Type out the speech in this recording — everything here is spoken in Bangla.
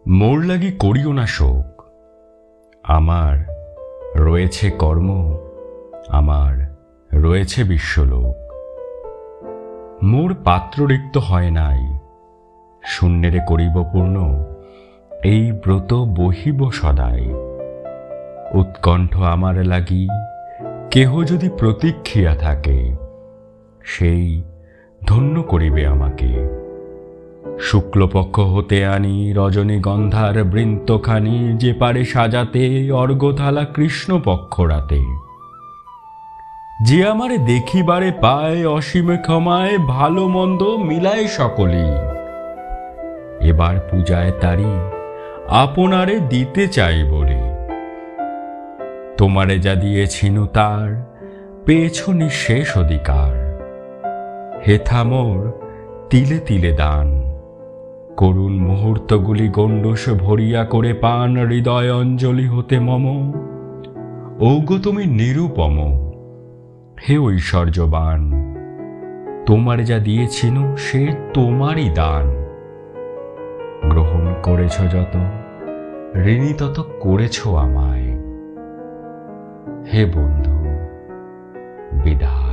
মোর লাগি করিও না শোক, আমার রয়েছে কর্ম, আমার রয়েছে বিশ্বলোক। মোর পাত্র রিক্ত হয় নাই, শূন্যেরে করিব পূর্ণ, এই ব্রত বহিব সদাই। উৎকণ্ঠ আমার লাগি কেহ যদি প্রতীক্ষিয়া থাকে, সেই ধন্য করিবে আমাকে। শুক্লপক্ষ হতে আনি রজনীগন্ধার বৃন্তখানি, যে পারে সাজাতে অর্ঘ্যথালা কৃষ্ণপক্ষ রাতে। যে আমারে দেখিবারে পায় অসীম ক্ষমায়, ভালো মন্দ মিলায় সকলেই। এবার পূজায় তারি আপনারে দিতে চাই বলে। তোমারে যা দিয়েছিনু তার পেয়েছ নিঃশেষ অধিকার। হেথা মোর তিলে তিলে দান, করুণ মুহূর্তগুলি গণ্ডূষ ভরিয়া করে পান। হৃদয় অঞ্জলি হতে মম, ঔগো তুমি নিরুপম। হে ঐশ্বর্যবান, তোমার যা দিয়েছিনু সে তোমারই দান। গ্রহণ করেছ যত, ঋণী তত করেছ আমায়। হে বন্ধু, বিদায়।